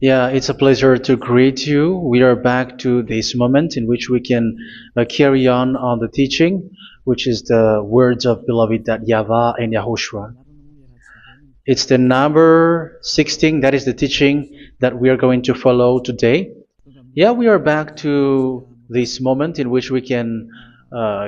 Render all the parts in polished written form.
Yeah, it's a pleasure to greet you. We are back to this moment in which we can carry on the teaching, which is the words of beloved that YAHVAH and YAHOSHUA. It's the number 16, that is the teaching that we are going to follow today. Yeah, we are back to this moment in which we can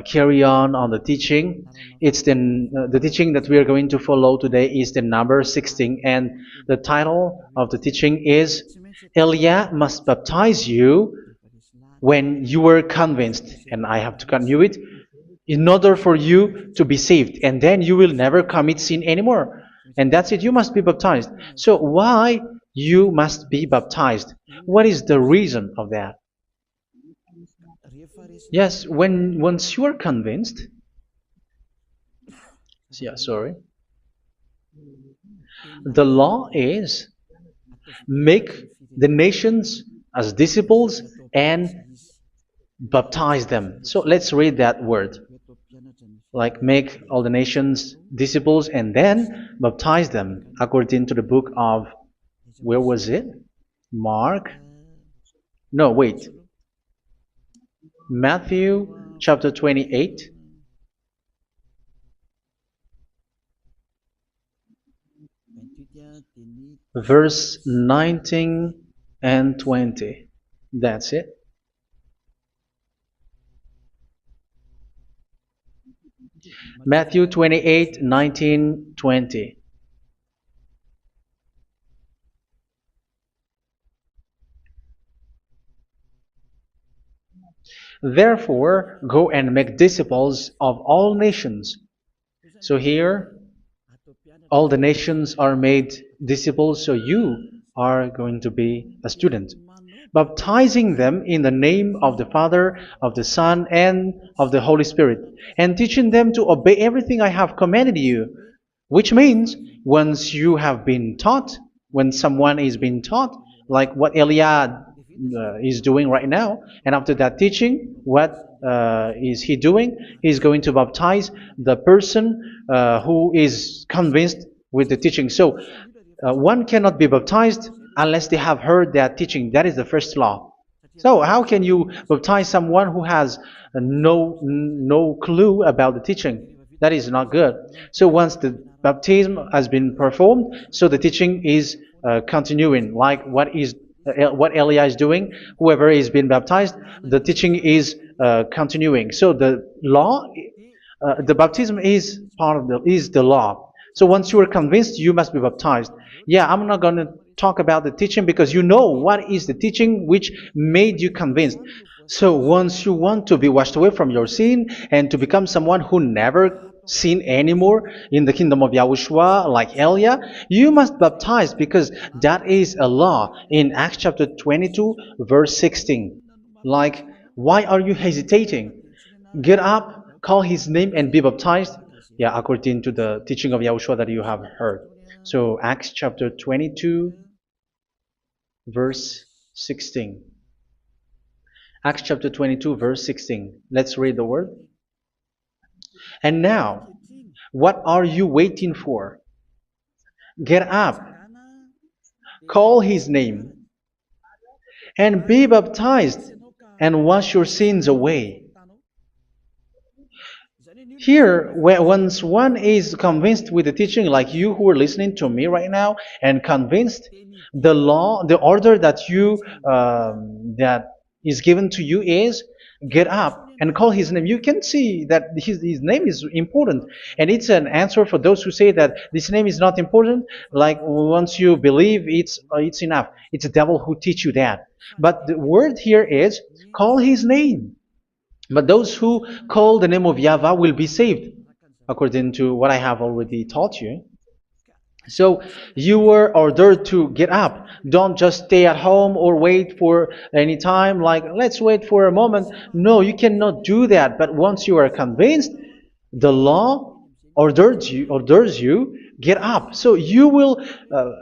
carry on the teaching. It's the teaching that we are going to follow today is the number 16, and the title of the teaching is Elia must baptize you when you were convinced, and I have to continue it, in order for you to be saved, and then you will never commit sin anymore. And that's it, you must be baptized. So why you must be baptized? What is the reason of that? Yes, once you are convinced, yeah, sorry, the law is make the nations as disciples and baptize them. So let's read that word. Like make all the nations disciples and then baptize them according to the book of, where was it? Mark? No, wait. Matthew chapter 28. Verse 19 and 20. That's it. Matthew 28, 19, 20. Therefore, go and make disciples of all nations. So here, all the nations are made disciples, so you are going to be a student. Baptizing them in the name of the Father, of the Son, and of the Holy Spirit, and teaching them to obey everything I have commanded you. Which means, once you have been taught, when someone is being taught, like what Elia is doing right now, and after that teaching, what is he doing? He's going to baptize the person who is convinced with the teaching. So one cannot be baptized unless they have heard that teaching. That is the first law. So how can you baptize someone who has no clue about the teaching? That is not good. So once the baptism has been performed, so the teaching is continuing. Like what Elia is doing, whoever is being baptized, the teaching is continuing. So the law, the baptism is part of the law. So once you are convinced, you must be baptized. Yeah, I'm not going to talk about the teaching because you know what is the teaching which made you convinced. So once you want to be washed away from your sin and to become someone who never sin anymore in the kingdom of Yahushua, like Elia, you must baptize because that is a law in Acts chapter 22, verse 16. Like, why are you hesitating? Get up, call his name, and be baptized. Yeah, according to the teaching of Yahushua that you have heard. So Acts chapter 22, verse 16. Acts chapter 22, verse 16. Let's read the word. And now, what are you waiting for? Get up, call his name, and be baptized, and wash your sins away. Here, once one is convinced with the teaching, like you who are listening to me right now, and convinced, the law, the order that that is given to you is get up and call his name. You can see that his name is important, and it's an answer for those who say that this name is not important. Like once you believe, it's enough. It's the devil who teach you that. But the word here is call his name. But those who call the name of YAHVAH will be saved, according to what I have already taught you. So you were ordered to get up. Don't just stay at home or wait for any time, like let's wait for a moment. No, you cannot do that. But once you are convinced, the law orders you get up. So you will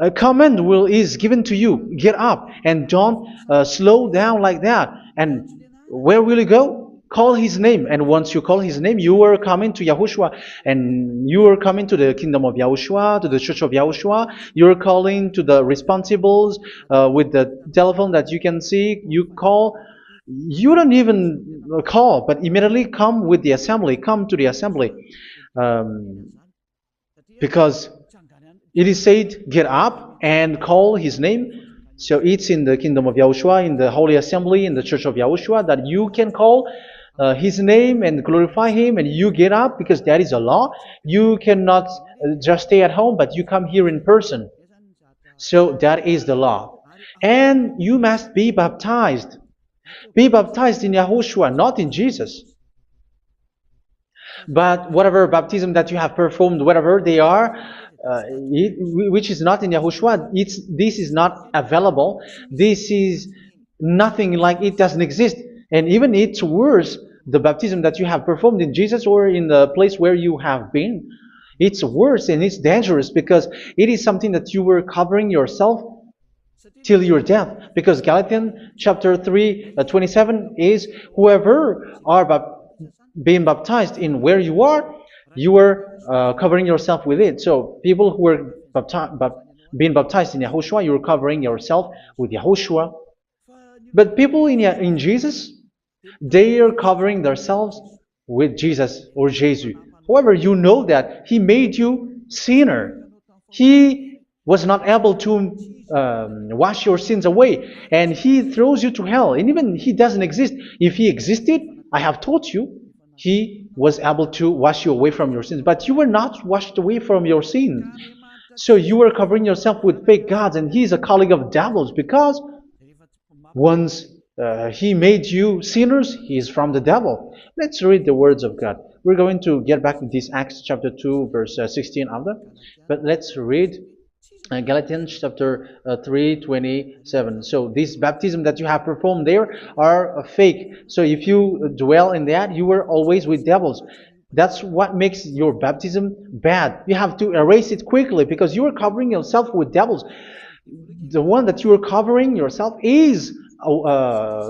a command is given to you, get up, and don't slow down like that. And where will you go? Call his name, and once you call his name, you are coming to Yahushua, and you are coming to the kingdom of Yahushua, to the church of Yahushua. You're calling to the responsibles with the telephone that you can see. You call. You don't even call, but immediately come with the assembly. Come to the assembly, um, because it is said, "Get up and call his name." So it's in the kingdom of Yahushua, in the holy assembly, in the church of Yahushua, that you can call his name and glorify him, and you get up because that is a law. You cannot just stay at home, but you come here in person. So that is the law. And you must be baptized. Be baptized in Yahushua, not in Jesus. But whatever baptism that you have performed, whatever they are, which is not in Yahushua, this is not available. This is nothing, like it doesn't exist. And even it's worse, the baptism that you have performed in Jesus or in the place where you have been, it's worse and it's dangerous because it is something that you were covering yourself till your death. Because Galatians chapter 3, 27 is, whoever are being baptized in where you are covering yourself with it. So people who were being baptized in Yahushua, you're covering yourself with Yahushua. But people in Jesus, they are covering themselves with Jesus or Jesus. However, you know that He made you sinner. He was not able to wash your sins away, and He throws you to hell. And even He doesn't exist. If He existed, I have taught you, He was able to wash you away from your sins. But you were not washed away from your sins. So you were covering yourself with fake gods, and He is a colleague of devils, because once He made you sinners, He is from the devil. Let's read the words of God. We're going to get back to this Acts chapter 2, verse 16 after. But let's read Galatians chapter 3, 27. So this baptism that you have performed there are fake. So if you dwell in that, you were always with devils. That's what makes your baptism bad. You have to erase it quickly because you are covering yourself with devils. The one that you are covering yourself is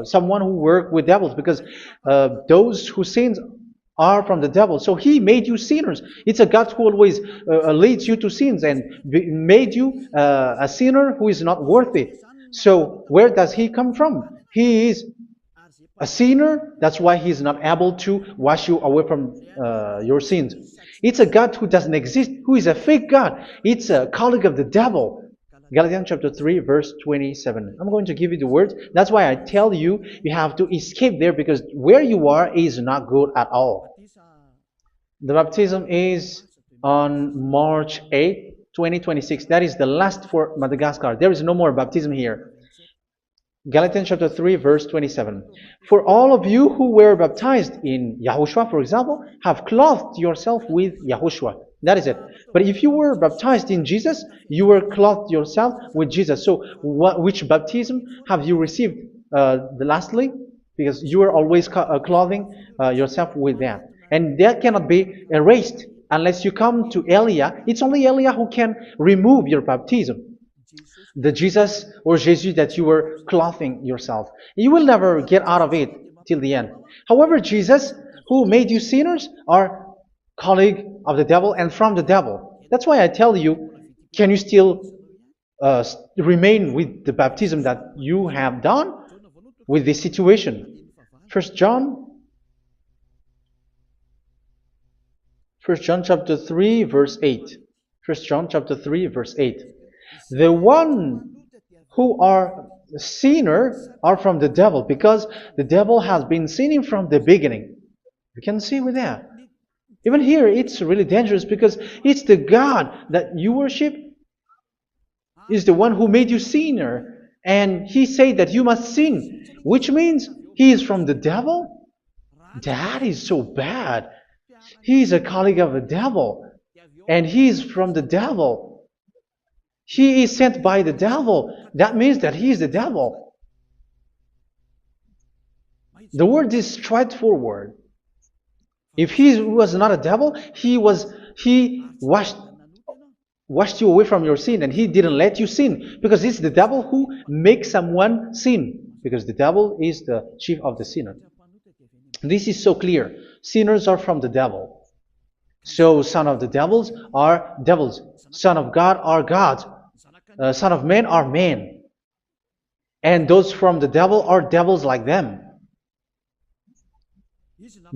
someone who worked with devils, because those who sin are from the devil. So He made you sinners. It's a God who always leads you to sins and made you a sinner who is not worthy. So where does He come from? He is a sinner. That's why He is not able to wash you away from your sins. It's a God who doesn't exist, who is a fake God. It's a colleague of the devil. Galatians chapter 3, verse 27. I'm going to give you the words. That's why I tell you, you have to escape there, because where you are is not good at all. The baptism is on March 8, 2026. That is the last for Madagascar. There is no more baptism here. Galatians chapter 3, verse 27. For all of you who were baptized in Yahushua, for example, have clothed yourself with Yahushua. That is it. But if you were baptized in Jesus, you were clothed yourself with Jesus. So which baptism have you received lastly? Because you are always clothing yourself with that. And that cannot be erased unless you come to Eliah. It's only Eliah who can remove your baptism. The Jesus or Jesus that you were clothing yourself. You will never get out of it till the end. However, Jesus, who made you sinners, are colleague of the devil and from the devil. That's why I tell you, can you still remain with the baptism that you have done with this situation? First John chapter 3, verse 8. First John chapter 3, verse 8. The one who are sinner are from the devil, because the devil has been sinning from the beginning. You can see with that. Even here, it's really dangerous, because it's the God that you worship is the one who made you sinner, and He said that you must sin, which means He is from the devil. That is so bad. He is a colleague of the devil, and He is from the devil. He is sent by the devil. That means that He is the devil. The word is straightforward. If He was not a devil, He washed you away from your sin, and He didn't let you sin, because it's the devil who makes someone sin, because the devil is the chief of the sinner. This is so clear. Sinners are from the devil. So son of the devils are devils. Son of God are gods. Son of men are men. And those from the devil are devils like them.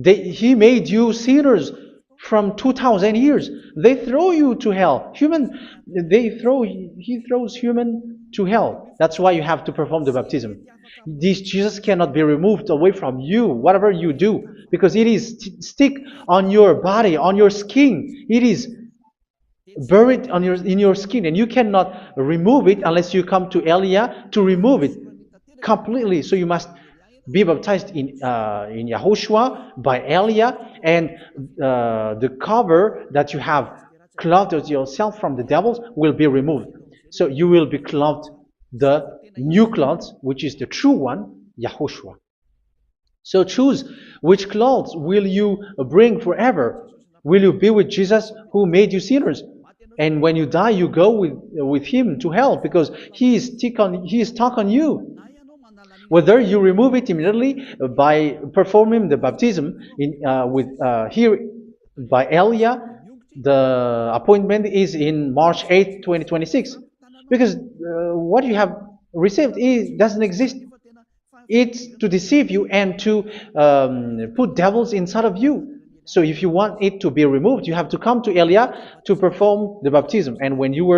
He made you sinners from 2,000 years. They throw you to hell. He throws human to hell. That's why you have to perform the baptism. This Jesus cannot be removed away from you, whatever you do, because it is stick on your body, on your skin. It is buried in your skin, and you cannot remove it unless you come to Elia to remove it completely. So you must be baptized in YAHOSHUA by Elia, and the cover that you have clothed yourself from the devils will be removed. So you will be clothed the new clothes, which is the true one, YAHOSHUA. So choose which clothes will you bring forever. Will you be with Jesus who made you sinners? And when you die, you go with him to hell because he is stuck on you. Whether you remove it immediately by performing the baptism here by Elia, the appointment is in March 8, 2026. Because what you have received doesn't exist. It's to deceive you and to put devils inside of you. So if you want it to be removed, you have to come to Elia to perform the baptism. And when you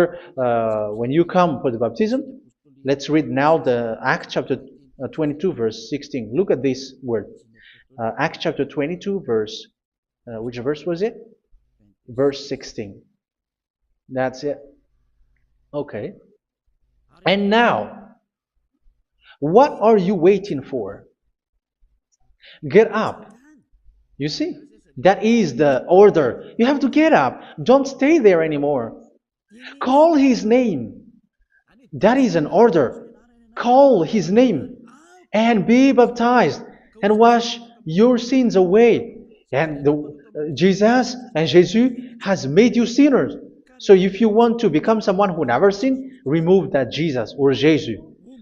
come for the baptism, let's read now the Acts chapter 22 verse 16. Look at this word. Acts chapter 22 verse, which verse was it? Verse 16. That's it. Okay. And now, what are you waiting for? Get up. You see? That is the order. You have to get up. Don't stay there anymore. Call his name. That is an order. Call his name and be baptized and wash your sins away. And Jesus has made you sinners. So if you want to become someone who never sinned, remove that Jesus or Jesus.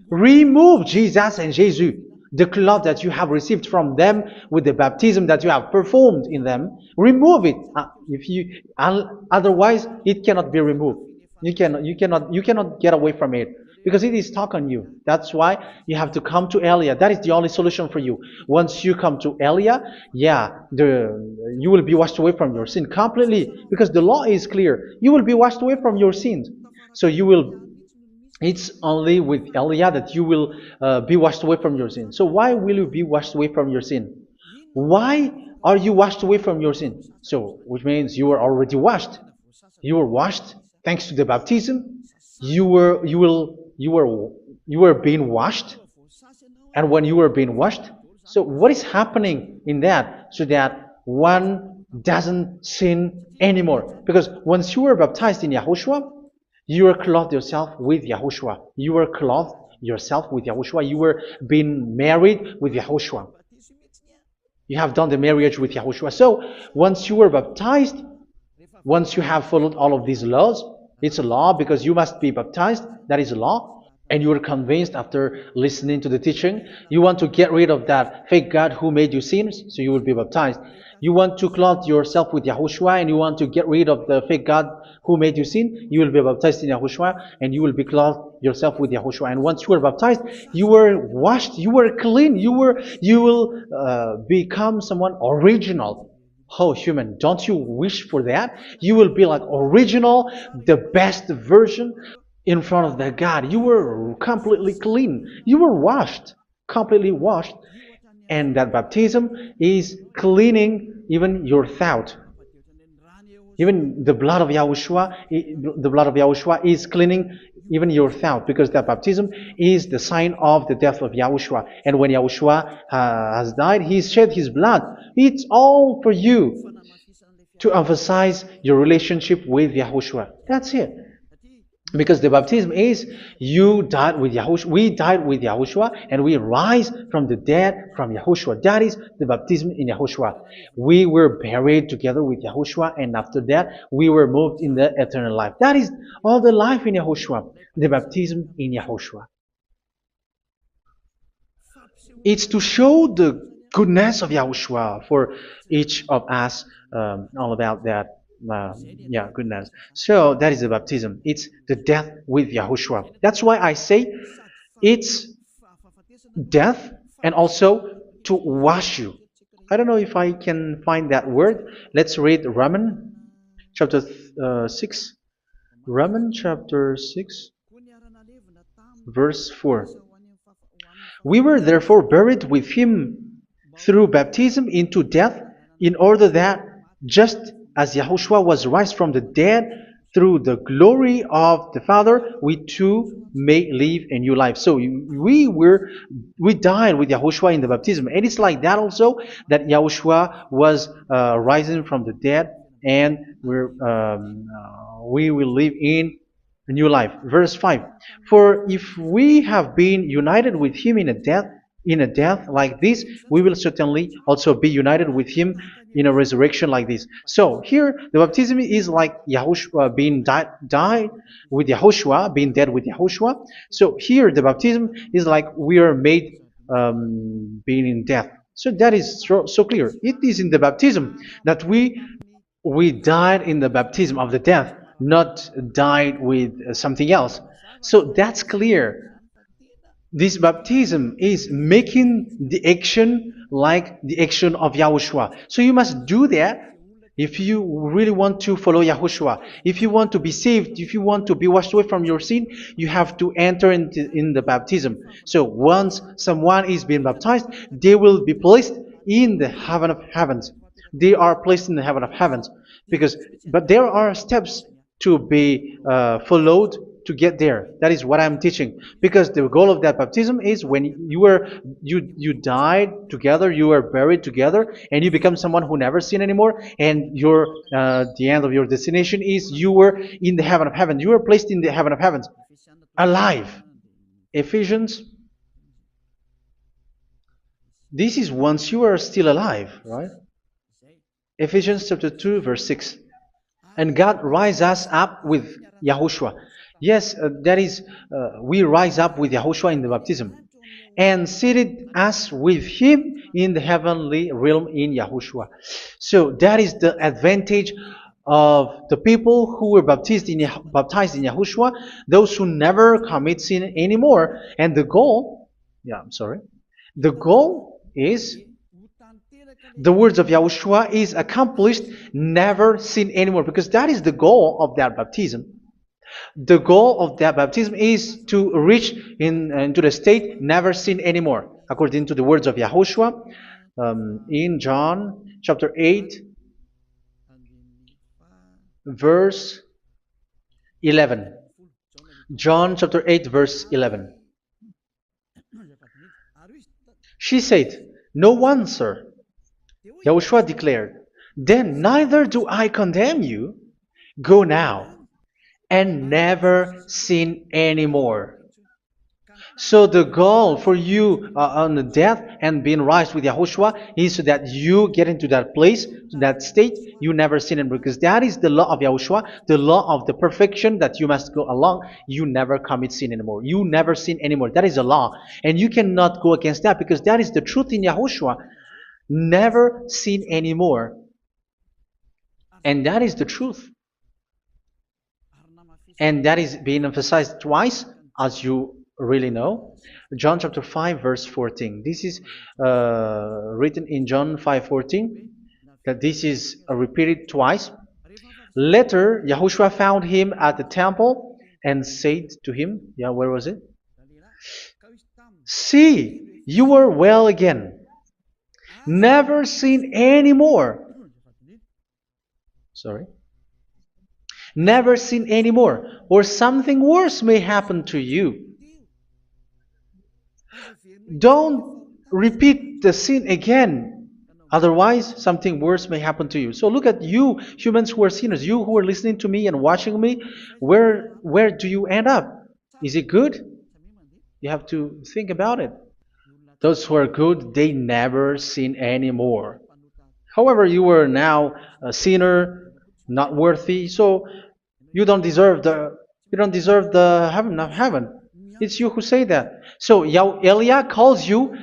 Remove Jesus and Jesus, the cloth that you have received from them with the baptism that you have performed in them. Remove it. Otherwise, it cannot be removed. You cannot get away from it because it is stuck on you. That's why you have to come to Elia. That is the only solution for you. Once you come to Elia, you will be washed away from your sin completely because the law is clear. You will be washed away from your sins. So it's only with Elia that you will be washed away from your sin. So why will you be washed away from your sin? Why are you washed away from your sin? So, which means you were already washed. You were washed thanks to the baptism. You were being washed. And when you were being washed, so what is happening in that? So that one doesn't sin anymore. Because once you were baptized in YAHOSHUA, you were clothed yourself with YAHOSHUA. You were clothed yourself with YAHOSHUA. You were being married with YAHOSHUA. You have done the marriage with YAHOSHUA. So once you were baptized, once you have followed all of these laws, it's a law because you must be baptized. That is a law. And you are convinced after listening to the teaching, you want to get rid of that fake God who made you sinners, so you will be baptized. You want to clothe yourself with YAHOSHUA and you want to get rid of the fake God who made you sin, you will be baptized in YAHOSHUA and you will be clothed yourself with YAHOSHUA. And once you are baptized, you were washed, you were clean, you will become someone original. Oh, human, don't you wish for that? You will be like original, the best version in front of the God. You were completely clean. You were washed, completely washed. And that baptism is cleaning even your thought. Even the blood of YAHOSHUA is cleaning even your thought, because that baptism is the sign of the death of YAHOSHUA. And when YAHOSHUA has died, he shed his blood. It's all for you to emphasize your relationship with YAHOSHUA. That's it. Because the baptism is you died with YAHOSHUA, we died with YAHOSHUA, and we rise from the dead from YAHOSHUA. That is the baptism in YAHOSHUA. We were buried together with YAHOSHUA, and after that we were moved in the eternal life. That is all the life in YAHOSHUA, the baptism in YAHOSHUA. It's to show the goodness of Yahushua for each of us, all about that. Yeah, goodness. So that is the baptism. It's the death with Yahushua. That's why I say it's death and also to wash you. I don't know if I can find that word. Let's read Romans chapter 6. Romans chapter 6, verse 4. We were therefore buried with him through baptism into death, in order that, just as Yahushua was raised from the dead through the glory of the Father, we too may live a new life. So we died with Yahushua in the baptism, and it's like that also that Yahushua was rising from the dead, and we will live in a new life. Verse 5. For if we have been united with him in a death like this, we will certainly also be united with him in a resurrection like this. So here the baptism is like Yahushua being died with Yahushua, being dead with Yahushua. So here the baptism is like we are made being in death. So that is so clear. It is in the baptism that we died in the baptism of the death, not died with something else. So that's clear. This baptism is making the action like the action of Yahushua. So you must do that if you really want to follow Yahushua. If you want to be saved, if you want to be washed away from your sin, you have to enter in the baptism. So once someone is being baptized, they will be placed in the heaven of heavens. They are placed in the heaven of heavens, but there are steps to be followed to get there. That is what I'm teaching, because the goal of that baptism is when you died together, you were buried together, and you become someone who never sin anymore, and the end of your destination is you were in the heaven of heaven. You were placed in the heaven of heavens, alive. Ephesians. This is once you are still alive, right? Ephesians chapter 2, verse 6. And God rise us up with Yahushua. Yes, that is, we rise up with Yahushua in the baptism. And seated us with him in the heavenly realm in Yahushua. So that is the advantage of the people who were baptized in Yahushua, those who never commit sin anymore. And the goal, the goal is the words of Yahushua is accomplished, never sin anymore, because that is the goal of that baptism. The goal of that baptism is to reach into the state never sin anymore, according to the words of Yahushua in John chapter 8, verse 11. John chapter 8, verse 11. She said, "No one, sir." Yahushua declared, "Then neither do I condemn you. Go now and never sin anymore." So the goal for you on the death and being raised with Yahushua is so that you get into that place, that state, you never sin anymore. Because that is the law of Yahushua, the law of the perfection that you must go along. You never commit sin anymore. You never sin anymore. That is a law. And you cannot go against that, because that is the truth in Yahushua. Never sin anymore. And that is the truth. And that is being emphasized twice, as you really know. John chapter 5, verse 14. This is written in John 5:14. That this is repeated twice. Later, Yahushua found him at the temple and said to him, where was it? "See, you are well again. Never sin anymore." Never sin anymore, or something worse may happen to you. Don't repeat the sin again. Otherwise, something worse may happen to you. So look at you, humans who are sinners, you who are listening to me and watching me. Where do you end up? Is it good? You have to think about it. Those who are good, they never sin anymore. However, you are now a sinner, not worthy, so you don't deserve the heaven of heaven. It's you who say that. So Elia calls you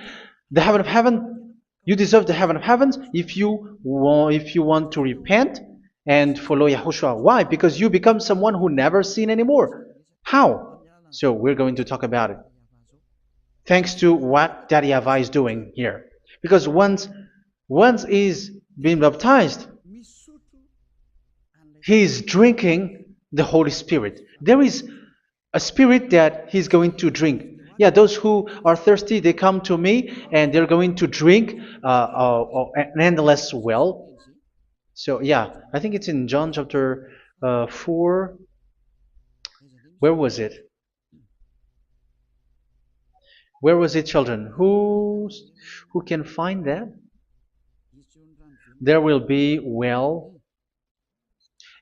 the heaven of heaven You deserve the heaven of heavens if you want to repent and follow Yahushua. Why? Because you become someone who never sin anymore. How? So we're going to talk about it. Thanks to what Daddy YAHVAH is doing here. Because once he's been baptized, he's drinking the Holy Spirit. There is a spirit that he's going to drink. Yeah, those who are thirsty, they come to me and they're going to drink an endless well. So yeah, I think it's in John chapter 4. Where was it? Where was it, children? Who can find that? There will be well.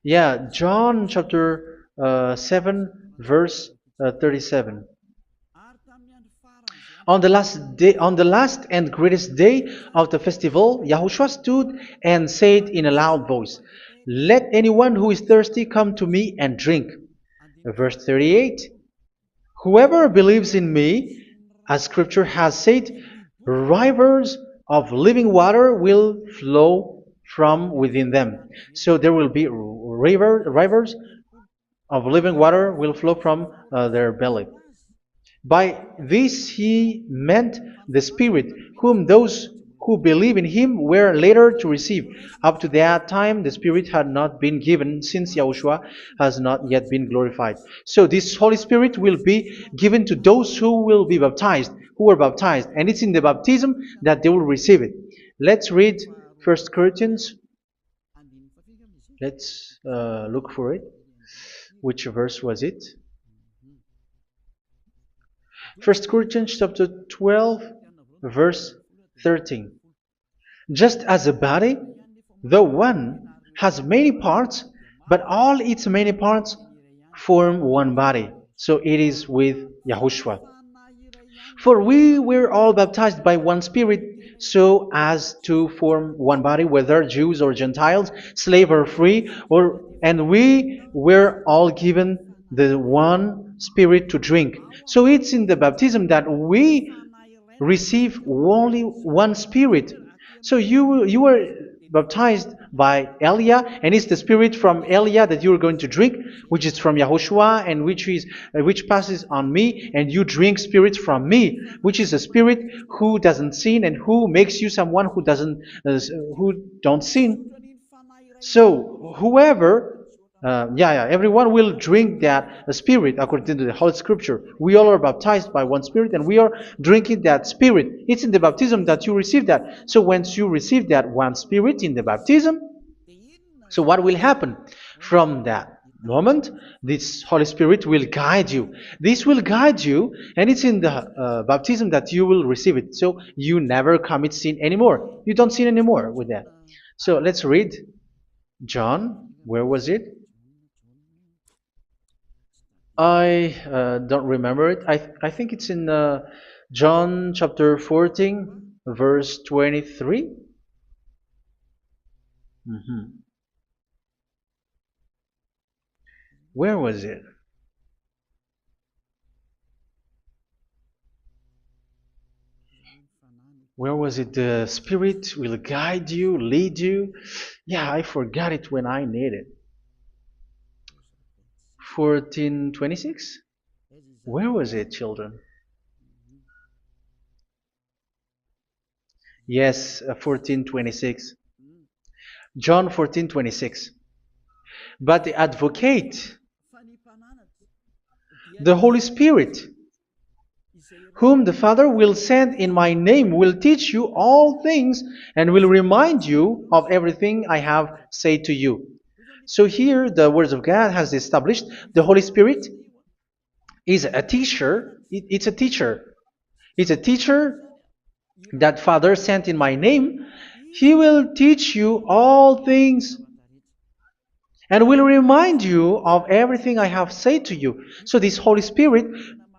Yeah, John chapter 7, verse 37. On the last and greatest day of the festival, Yahushua stood and said in a loud voice, "Let anyone who is thirsty come to me and drink." Verse 38, "Whoever believes in me, as scripture has said, rivers of living water will flow from within them." So there will be rivers of living water will flow from their belly. By this he meant the Spirit, whom those who believe in him were later to receive. Up to that time, the Spirit had not been given, since Yahushua has not yet been glorified. So this Holy Spirit will be given to those who will be baptized, who were baptized, and it's in the baptism that they will receive it. Let's read 1 Corinthians. Let's look for it. Which verse was it? 1 Corinthians chapter 12, verse 13. Just as a body, though one, has many parts, but all its many parts form one body. So it is with Yahushua. For we were all baptized by one Spirit, so as to form one body, whether Jews or Gentiles, slave or free, and we were all given the one Spirit to drink. So it's in the baptism that we receive only one Spirit. So you were baptized by Elia, and it's the Spirit from Elia that you are going to drink, which is from Yahushua, and which passes on me, and you drink Spirit from me, which is a Spirit who doesn't sin and who makes you someone who don't sin. So everyone will drink that Spirit according to the Holy Scripture. We all are baptized by one Spirit, and we are drinking that Spirit. It's in the baptism that you receive that. So once you receive that one Spirit in the baptism, so what will happen? From that moment, this Holy Spirit will guide you. This will guide you, and it's in the baptism that you will receive it. So you never commit sin anymore. You don't sin anymore with that. So let's read John. Where was it? I don't remember it. I think it's in John chapter 14, verse 23. Where was it? Where was it? The Spirit will guide you, lead you. Yeah, I forgot it when I need it. 14:26? Where was it, children? Yes, 14:26. John 14:26. But the advocate, the Holy Spirit, whom the Father will send in my name, will teach you all things and will remind you of everything I have said to you. So here the words of God has established the Holy Spirit is a teacher. It's a teacher. It's a teacher that Father sent in my name. He will teach you all things and will remind you of everything I have said to you. So this Holy Spirit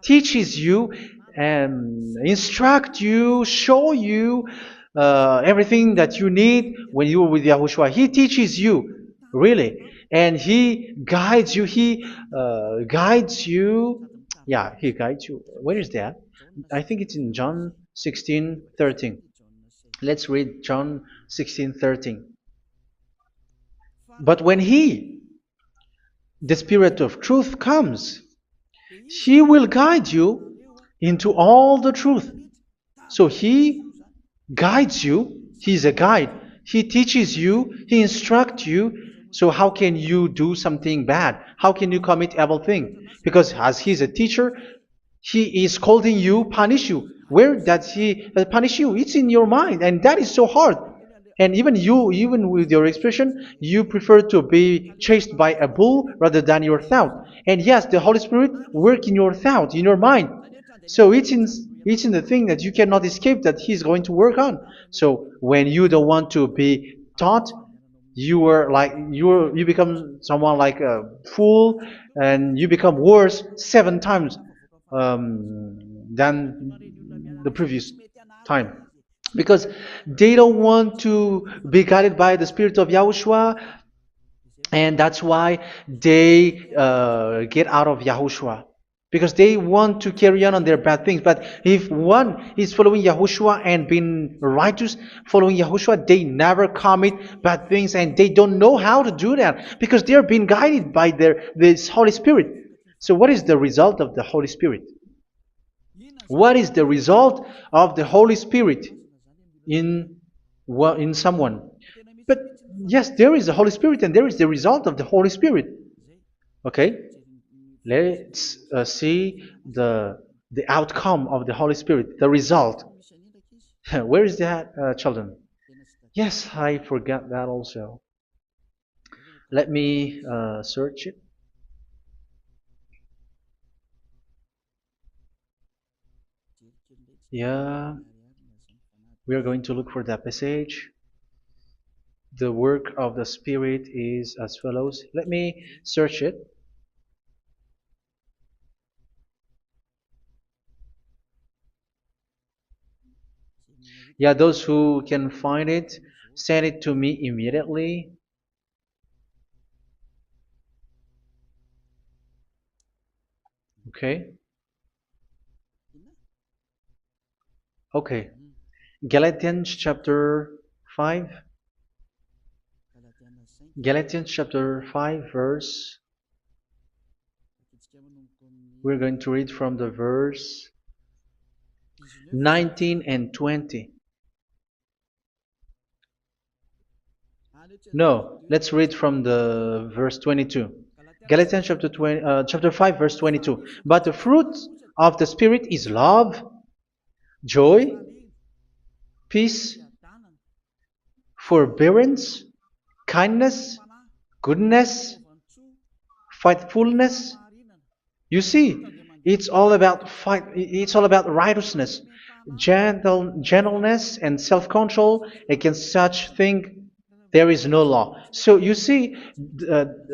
teaches you and instruct you, show you everything that you need when you are with Yahushua. He teaches you, really, and He guides you. He guides you. Yeah, He guides you. Where is that? I think it's in John 16:13. Let's read John 16:13. But when He, the Spirit of truth, comes, He will guide you into all the truth. So He guides you. He's a guide. He teaches you. He instructs you. So how can you do something bad? How can you commit evil thing? Because as He's a teacher, He is scolding you, punish you. Where does He punish you? It's in your mind, and that is so hard. And even you, even with your expression, you prefer to be chased by a bull rather than your thought. And yes, the Holy Spirit work in your thought, in your mind. So it's in the thing that you cannot escape that He's going to work on. So when you don't want to be taught, you become someone like a fool, and you become worse 7 times than the previous time, because they don't want to be guided by the Spirit of Yahushua, and that's why they get out of Yahushua, because they want to carry on their bad things. But if one is following Yahushua and being righteous, following Yahushua, they never commit bad things, and they don't know how to do that because they are being guided by this Holy Spirit. So what is the result of the Holy Spirit? What is the result of the Holy Spirit in someone? But yes, there is the Holy Spirit, and there is the result of the Holy Spirit. Okay, let's see the outcome of the Holy Spirit, the result. Where is that, children? Yes, I forgot that also. Let me search it. Yeah, we are going to look for that passage. The work of the Spirit is as follows. Let me search it. Yeah, those who can find it, send it to me immediately. Okay. Okay. Galatians chapter 5. Galatians chapter 5 verse. We're going to read from the verse 19 and 20. No, let's read from the verse 22. Galatians chapter 5 verse 22. But the fruit of the Spirit is love, joy, peace, forbearance, kindness, goodness, faithfulness. You see, it's all about it's all about righteousness, gentleness, and self-control. Against such thing there is no law. So you see,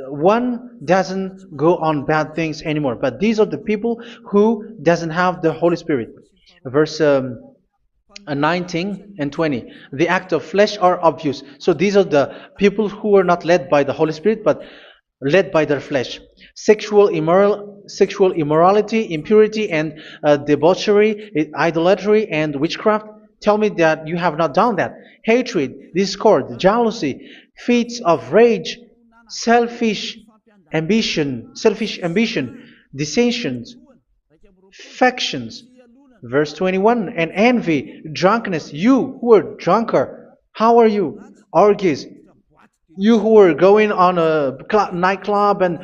one doesn't go on bad things anymore. But these are the people who doesn't have the Holy Spirit. Verse 19 and 20. The act of flesh are obvious. So these are the people who are not led by the Holy Spirit, but led by their flesh. Sexual immorality, impurity, and debauchery, idolatry, and witchcraft. Tell me that you have not done that. Hatred, discord, jealousy, fits of rage, selfish ambition, dissensions, factions. Verse 21, and envy, drunkenness. You who are drunkard, how are you? Orgies. You who are going on a nightclub and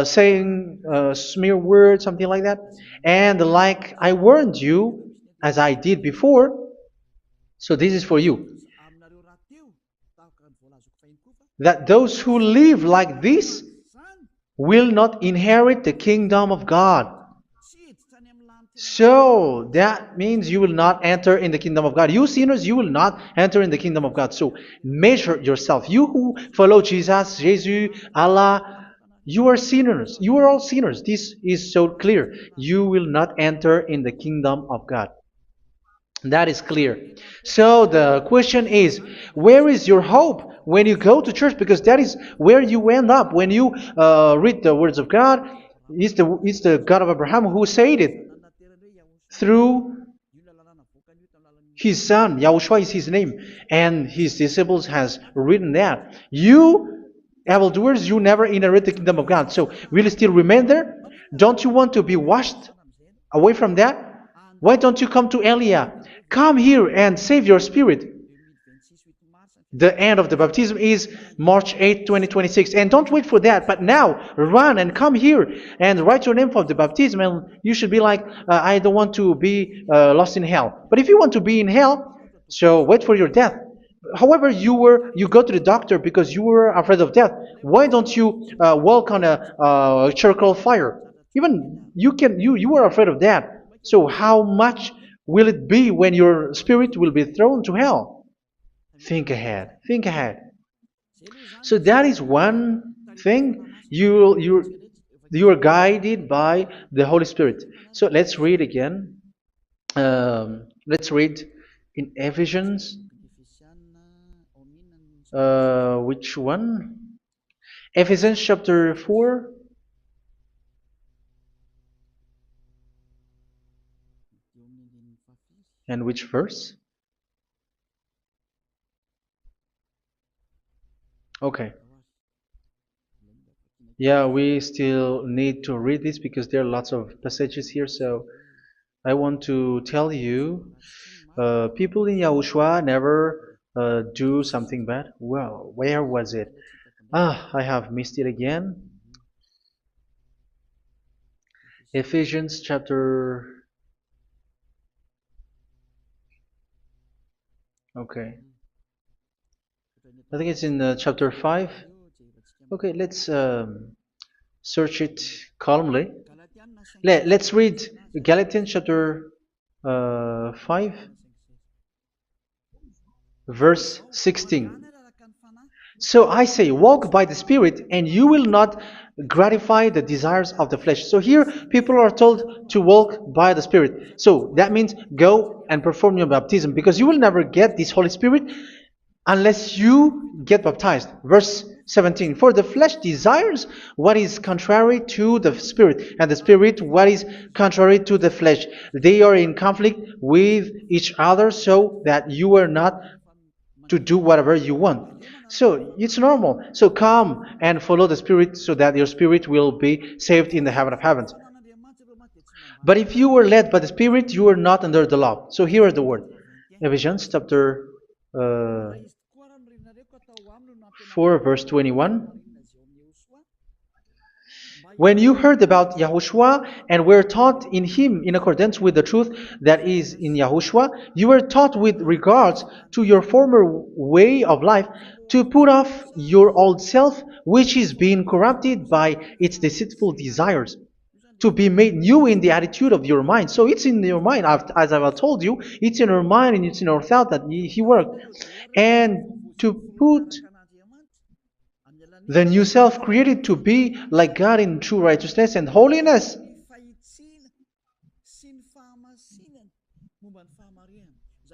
saying smear words, something like that. And like I warned you, as I did before, so this is for you. That those who live like this will not inherit the kingdom of God. So that means you will not enter in the kingdom of God. You sinners, you will not enter in the kingdom of God. So measure yourself. You who follow Jesus, Allah, you are sinners. You are all sinners. This is so clear. You will not enter in the kingdom of God. That is clear. So the question is, where is your hope when you go to church? Because that is where you end up. When you read the words of God, it's the God of Abraham who said it. Through His son, Yahushua is his name, and his disciples has written that. You evildoers, you never inherit the kingdom of God. So will you still remain there? Don't you want to be washed away from that? Why don't you come to Elia? Come here and save your spirit. The end of the baptism is March 8, 2026. And don't wait for that, but now run and come here and write your name for the baptism. And you should be like, I don't want to be lost in hell. But if you want to be in hell, so wait for your death. However, you go to the doctor because you were afraid of death. Why don't you walk on a charcoal fire? Even you were afraid of that. So how much will it be when your spirit will be thrown to hell? Think ahead. Think ahead. So that is one thing. You are guided by the Holy Spirit. So let's read again. Let's read in Ephesians. Which one? Ephesians chapter 4. And which verse? Okay. Yeah, we still need to read this because there are lots of passages here. So I want to tell you, people in Yahushua never do something bad. Well, where was it? I have missed it again. Ephesians chapter. Okay. I think it's in chapter 5. Okay, let's search it calmly. Let's read Galatians chapter 5, verse 16. So I say, walk by the Spirit, and you will not gratify the desires of the flesh. So here, people are told to walk by the Spirit. So that means go and perform your baptism, because you will never get this Holy Spirit unless you get baptized. Verse 17. For the flesh desires what is contrary to the Spirit, and the Spirit what is contrary to the flesh. They are in conflict with each other, so that you are not to do whatever you want. So it's normal. So come and follow the Spirit so that your spirit will be saved in the heaven of heavens. But if you were led by the Spirit, you are not under the law. So here are the word. Ephesians chapter 4 verse 21. When you heard about Yahushua and were taught in him in accordance with the truth that is in Yahushua, you were taught with regards to your former way of life to put off your old self, which is being corrupted by its deceitful desires, to be made new in the attitude of your mind. So it's in your mind, as I've told you, it's in your mind and it's in your thought that he worked. And to put the new self created to be like God in true righteousness and holiness.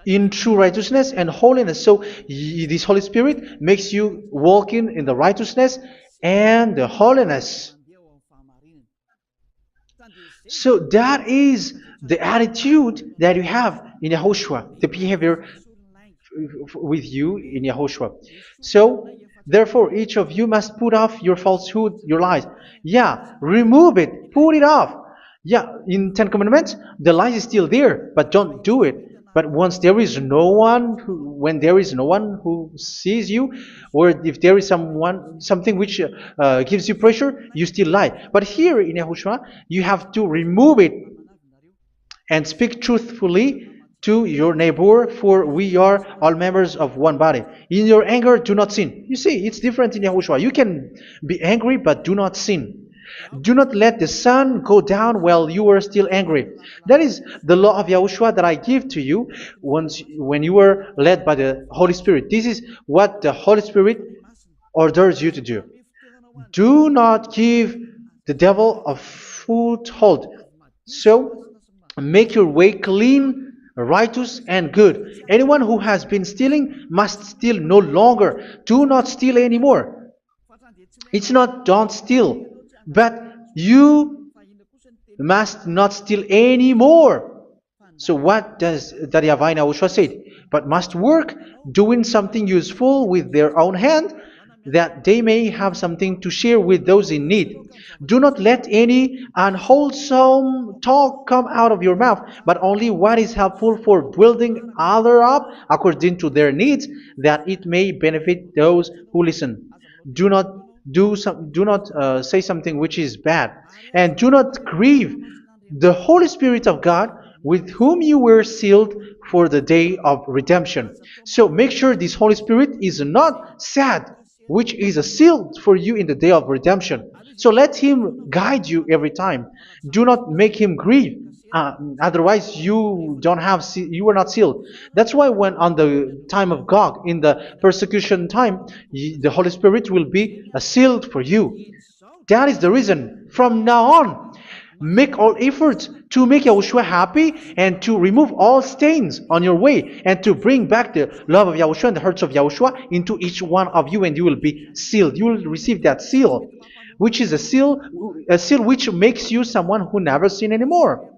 In true righteousness and holiness. So this Holy Spirit makes you walking in the righteousness and the holiness. So that is the attitude that you have in Yahushua, the behavior with you in Yahushua. So therefore, each of you must put off your falsehood, your lies. Yeah, remove it, put it off. Yeah, in Ten Commandments, the lies is still there, but don't do it. But once there is no one, when there is no one who sees you, or if there is something which gives you pressure, you still lie. But here in Yahushua, you have to remove it and speak truthfully to your neighbor, for we are all members of one body. In your anger, do not sin. You see, it's different in Yahushua. You can be angry, but do not sin. Do not let the sun go down while you are still angry. That is the law of Yahushua that I give to you when you were led by the Holy Spirit. This is what the Holy Spirit orders you to do. Do not give the devil a foothold. So, make your way clean, righteous, and good. Anyone who has been stealing must steal no longer. Do not steal anymore. It's not don't steal, but you must not steal anymore. So what does Daddy Yahweh and YAHOSHUA say? But must work doing something useful with their own hand, that they may have something to share with those in need. Do not let any unwholesome talk come out of your mouth, but only what is helpful for building others up according to their needs, that it may benefit those who listen. Do not do not say something which is bad, and do not grieve the Holy Spirit of God, with whom you were sealed for the day of redemption. So make sure this Holy Spirit is not sad, which is a seal for you in the day of redemption. So let Him guide you every time. Do not make Him grieve. Otherwise, you don't have you are not sealed. That's why when on the time of God, in the persecution time, the Holy Spirit will be sealed for you. That is the reason. From now on, make all efforts to make Yahushua happy and to remove all stains on your way and to bring back the love of Yahushua and the hearts of Yahushua into each one of you, and you will be sealed. You will receive that seal, which is a seal which makes you someone who never sin anymore.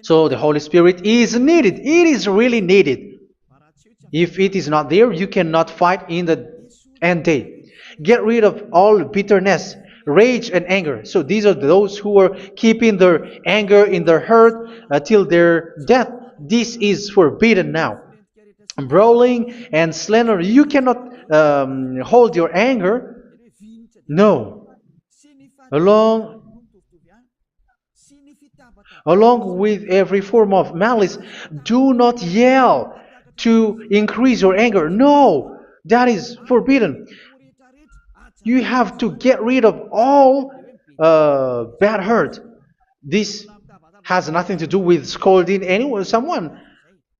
So the Holy Spirit is needed. It is really needed. If it is not there, you cannot fight in the end day. Get rid of all bitterness, rage, and anger. So these are those who are keeping their anger in their heart till their death. This is forbidden now. Brawling and slander. You cannot hold your anger. No. Along Along with every form of malice, do not yell to increase your anger. No, that is forbidden. You have to get rid of all bad hurt. This has nothing to do with scolding anyone, someone.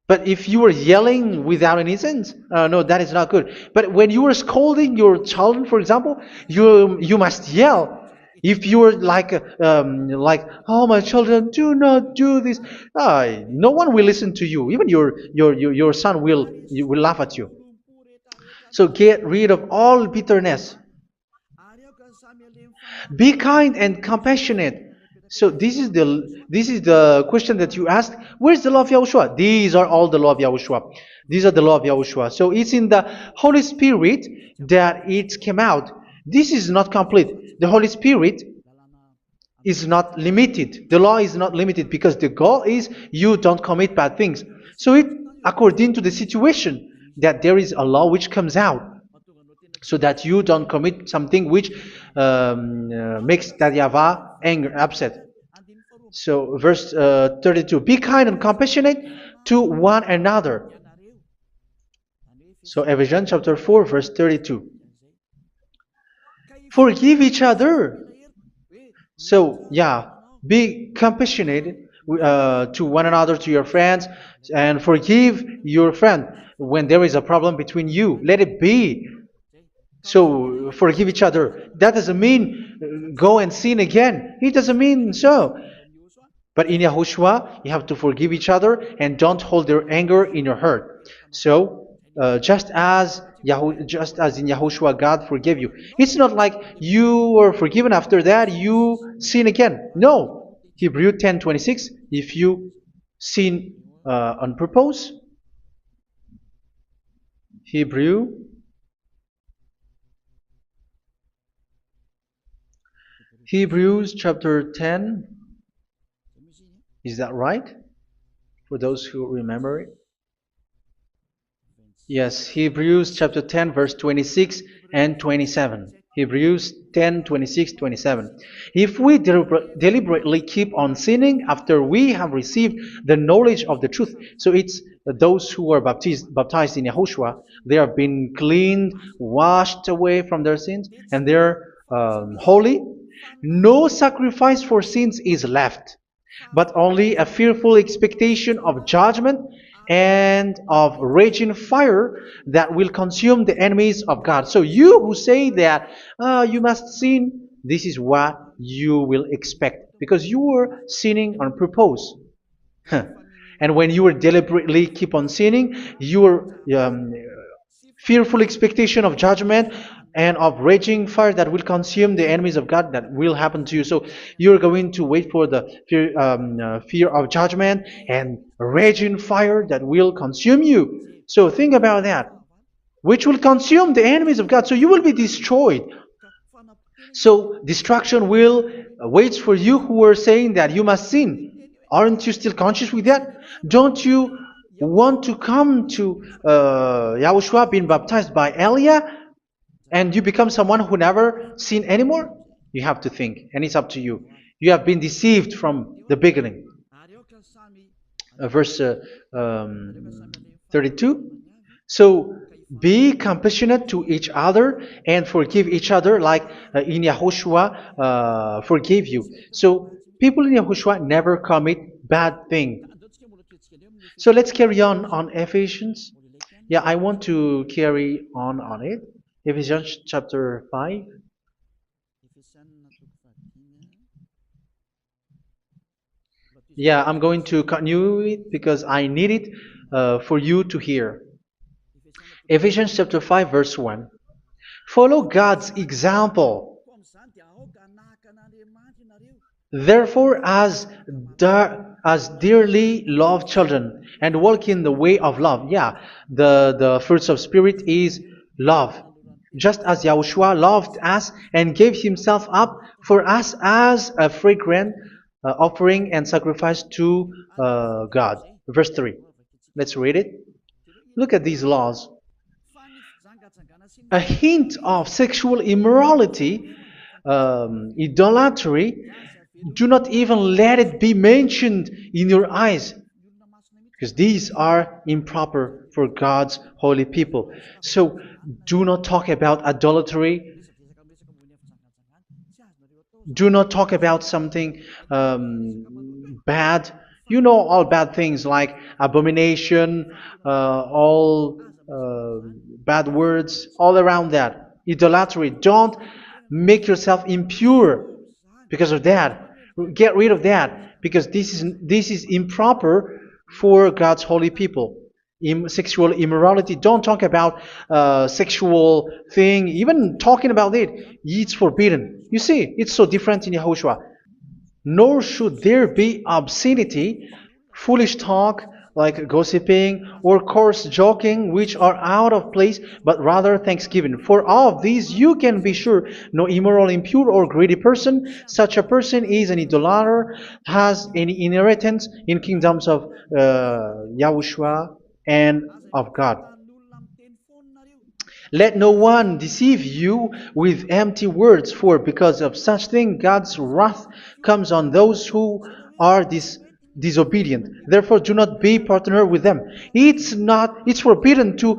But if you are yelling without any sense, no, that is not good. But when you are scolding your children, for example, you must yell. If you are like, oh my children, do not do this, no one will listen to you. Even your son will laugh at you. So get rid of all bitterness. Be kind and compassionate. So this is the question that you asked. Where's the law of Yahushua? These are all the law of Yahushua. These are the law of Yahushua. So it's in the Holy Spirit that it came out. This is not complete. The Holy Spirit is not limited. The law is not limited because the goal is you don't commit bad things. So it according to the situation that there is a law which comes out, so that you don't commit something which makes that YAHVAH anger, upset. So verse 32, be kind and compassionate to one another. So Ephesians chapter 4 verse 32. Forgive each other. So yeah, be compassionate to one another, to your friends, and forgive your friend when there is a problem between you. Let it be. So forgive each other. That doesn't mean go and sin again. It doesn't mean so. But in Yahushua, you have to forgive each other and don't hold their anger in your heart. So just as in Yahushua, God forgave you. It's not like you were forgiven after that you sin again. No. Hebrew 10:26. If you sin on purpose, Hebrews chapter 10. Is that right? For those who remember it? Yes, Hebrews chapter 10 verse 26 and 27. Hebrews 10, 26, 27. If we deliberately keep on sinning after we have received the knowledge of the truth, so it's those who are baptized in Yahushua, they have been cleaned, washed away from their sins, and they're holy. No sacrifice for sins is left, but only a fearful expectation of judgment and of raging fire that will consume the enemies of God. So you who say that you must sin, this is what you will expect, because you were sinning on purpose. And when you deliberately keep on sinning, you are fearful expectation of judgment and of raging fire that will consume the enemies of God that will happen to you. So you're going to wait for the fear of judgment and raging fire that will consume you. So think about that, which will consume the enemies of God. So you will be destroyed. So destruction will wait for you who are saying that you must sin. Aren't you still conscious with that? Don't you want to come to Yahushua being baptized by Elia and you become someone who never sinned anymore? You have to think, and it's up to you. You have been deceived from the beginning. Verse 32. So be compassionate to each other and forgive each other like in Yahushua forgave you. So people in Yahushua never commit bad thing. So let's carry on Ephesians. Yeah, I want to carry on it. Ephesians chapter 5. Yeah, I'm going to continue it because I need it for you to hear. Ephesians chapter 5 verse 1. Follow God's example. Therefore, as dearly loved children, and walk in the way of love. Yeah, the fruits of spirit is love. Just as Yahushua loved us and gave himself up for us as a fragrant offering and sacrifice to God. Verse 3. Let's read it. Look at these laws. A hint of sexual immorality, idolatry, do not even let it be mentioned in your eyes, because these are improper for God's holy people. So do not talk about idolatry. Do not talk about something bad. You know all bad things like abomination, all bad words, all around that. Idolatry. Don't make yourself impure because of that. Get rid of that because this is improper for God's holy people. Sexual immorality. Don't talk about sexual thing. Even talking about it's forbidden. You see, it's so different in Yahushua. Nor should there be obscenity, foolish talk like gossiping or coarse joking, which are out of place, but rather thanksgiving. For of these you can be sure: no immoral, impure, or greedy person, such a person is an idolater, has any inheritance in kingdoms of Yahushua and of God. Let no one deceive you with empty words, for because of such thing God's wrath comes on those who are disobedient. Therefore, do not be partner with them. It's forbidden to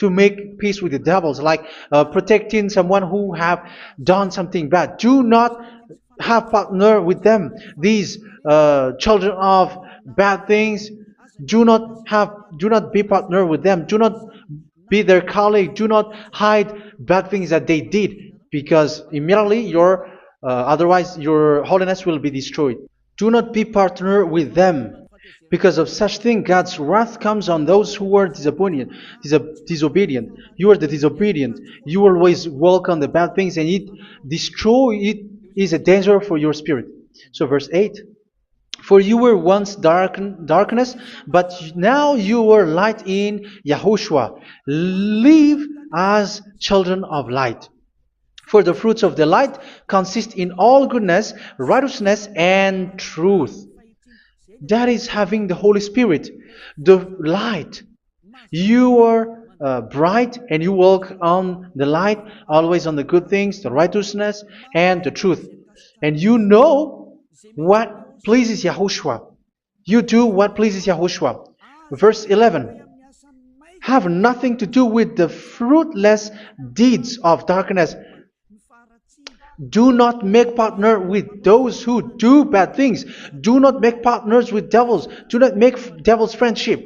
make peace with the devils, like protecting someone who have done something bad. Do not have partner with them. These children of bad things. Do not be partner with them. Do not be their colleague. Do not hide bad things that they did, because immediately otherwise your holiness will be destroyed. Do not be partner with them. Because of such thing, God's wrath comes on those who are disobedient. You are the disobedient. You always walk on the bad things, and it is a danger for your spirit. So verse 8. For you were once darkness, but now you are light in Yahushua. Live as children of light. For the fruits of the light consist in all goodness, righteousness, and truth. That is having the Holy Spirit, the light. You are bright and you walk on the light, always on the good things, the righteousness, and the truth. And you know what pleases Yahushua. You do what pleases Yahushua. Verse 11. Have nothing to do with the fruitless deeds of darkness. Do not make partner with those who do bad things. Do not make partners with devils. Do not make devil's friendship.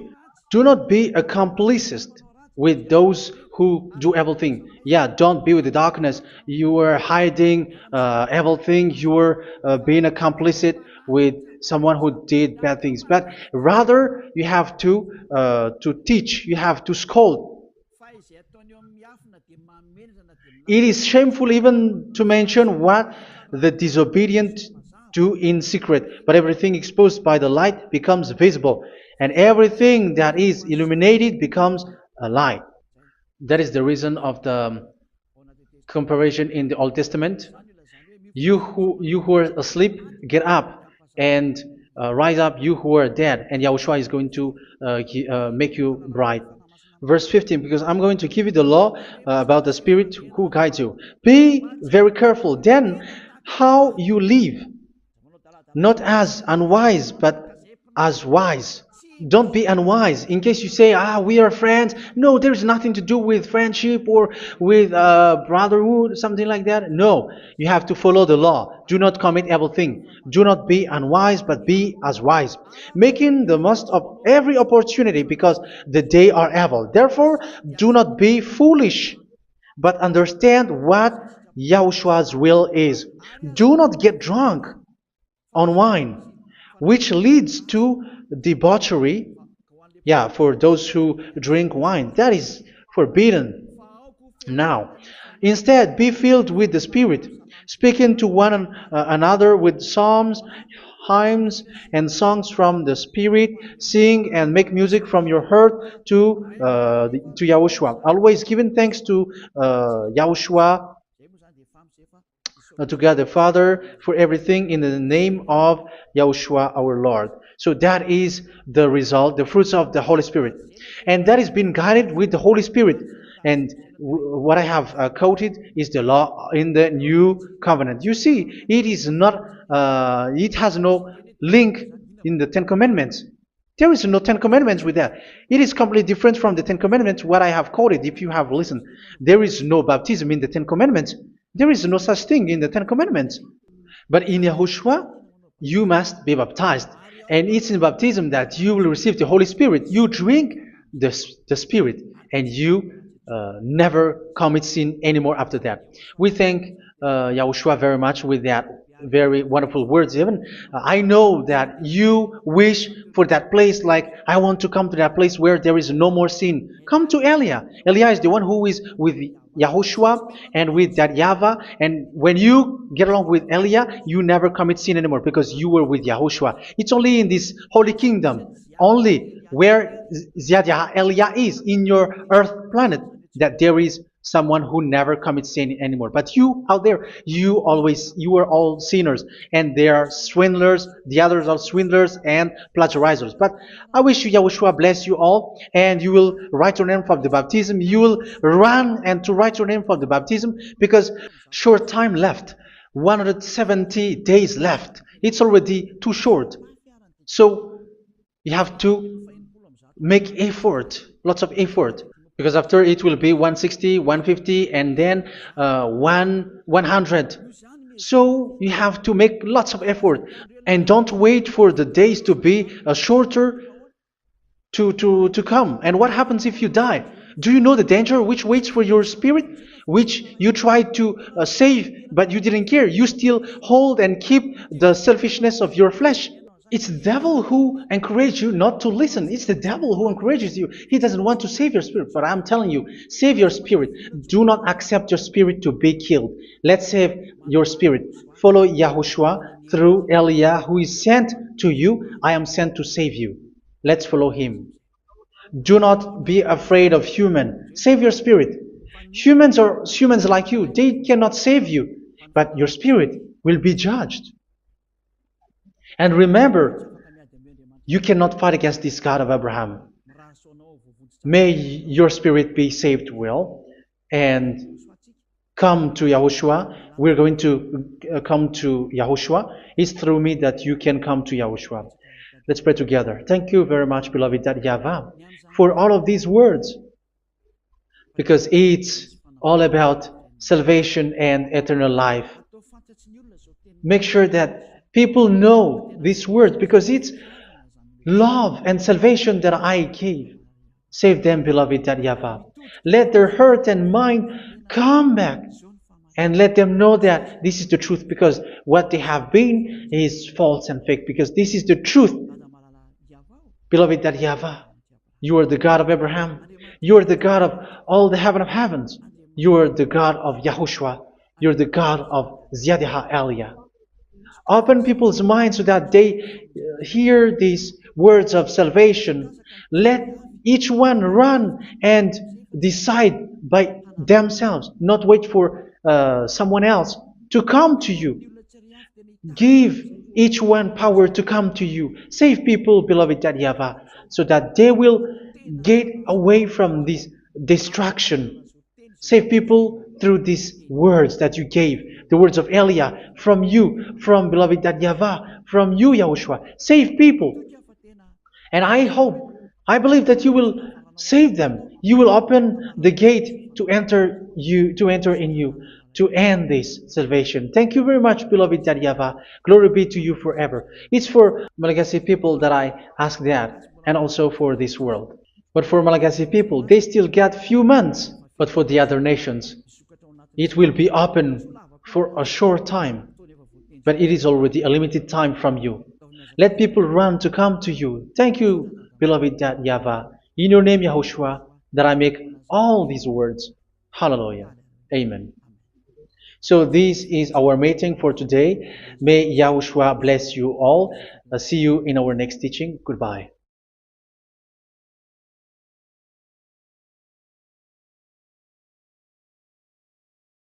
Do not be accomplices with those who do evil thing. Yeah, don't be with the darkness. You are hiding evil thing. You are being a complicit with someone who did bad things, but rather you have to teach, you have to scold. It is shameful even to mention what the disobedient do in secret, but everything exposed by the light becomes visible, and everything that is illuminated becomes a light. That is the reason of the comparison in the Old Testament. You who are asleep, get up and rise up, you who are dead, and Yahushua is going to make you bright. Verse 15, because I'm going to give you the law about the Spirit who guides you. Be very careful then how you live, not as unwise, but as wise. Don't be unwise. In case you say, we are friends. No, there's nothing to do with friendship or with brotherhood, something like that. No, you have to follow the law. Do not commit evil thing. Do not be unwise, but be as wise, making the most of every opportunity because the day are evil. Therefore, do not be foolish, but understand what Yahushua's will is. Do not get drunk on wine, which leads to debauchery. Yeah, for those who drink wine, that is forbidden now. Instead, be filled with the Spirit, speaking to one another with psalms, hymns, and songs from the Spirit. Sing and make music from your heart to Yahushua. Always giving thanks to Yahushua, to God the Father for everything in the name of Yahushua our Lord. So that is the result, the fruits of the Holy Spirit. And that is being guided with the Holy Spirit. And what I have quoted is the law in the new covenant. You see, it is not, it has no link in the Ten Commandments. There is no Ten Commandments with that. It is completely different from the Ten Commandments, what I have quoted, if you have listened. There is no baptism in the Ten Commandments. There is no such thing in the Ten Commandments. But in Yahushua, you must be baptized. And it's in baptism that you will receive the Holy Spirit. You drink the Spirit, and you never commit sin anymore after that. We thank Yahushua very much with that very wonderful words. Even I know that you wish for that place, like I want to come to that place where there is no more sin. Come to Elia. Elia is the one who is with Yahushua and with that YAHVAH, and when you get along with Elia, you never commit sin anymore because you were with Yahushua. It's only in this holy kingdom, only where Ziad Elia is, in your earth planet, that there is someone who never commits sin anymore. But you out there, you are all sinners, and they are swindlers. The others are swindlers and plagiarizers. But I wish you, Yahushua, bless you all, and you will write your name for the baptism. You will run and to write your name for the baptism, because short time left, 170 days left. It's already too short. So you have to make effort, lots of effort, because after it will be 160, 150, and then 100. So you have to make lots of effort, and don't wait for the days to be shorter to come. And what happens if you die? Do you know the danger which waits for your spirit, which you tried to save, but you didn't care? You still hold and keep the selfishness of your flesh. It's the devil who encourages you not to listen. It's the devil who encourages you. He doesn't want to save your spirit. But I'm telling you, save your spirit. Do not accept your spirit to be killed. Let's save your spirit. Follow Yahushua through Elia, who is sent to you. I am sent to save you. Let's follow him. Do not be afraid of human. Save your spirit. Humans are humans like you. They cannot save you. But your spirit will be judged. And remember, you cannot fight against this God of Abraham. May your spirit be saved well and come to Yahushua. We're going to come to Yahushua. It's through me that you can come to Yahushua. Let's pray together. Thank you very much, beloved YAHVAH, for all of these words, because it's all about salvation and eternal life. Make sure that people know these words, because it's love and salvation that I gave. Save them, beloved YAHVAH. Let their heart and mind come back and let them know that this is the truth, because what they have been is false and fake, because this is the truth. Beloved, that YAHVAH, you are the God of Abraham. You are the God of all the heaven of heavens. You are the God of YAHOSHUA. You are the God of Ziyadha Aliyah. Open people's minds so that they hear these words of salvation. Let each one run and decide by themselves, not wait for someone else to come to you. Give each one power to come to you. Save people, beloved YAHVAH, so that they will get away from this distraction. Save people through these words that you gave, the words of Elia, from you, from beloved YAHVAH, from you, Yahushua. Save people. And I believe that you will save them. You will open the gate to enter in you, to end this salvation. Thank you very much, beloved YAHVAH. Glory be to you forever. It's for Malagasy people that I ask that, and also for this world. But for Malagasy people, they still get few months. But for the other nations, it will be open for a short time. But it is already a limited time from you. Let people run to come to you. Thank you, beloved YAHVAH. In your name, Yahushua, that I make all these words. Hallelujah. Amen. So this is our meeting for today. May Yahushua bless you all. See you in our next teaching. Goodbye.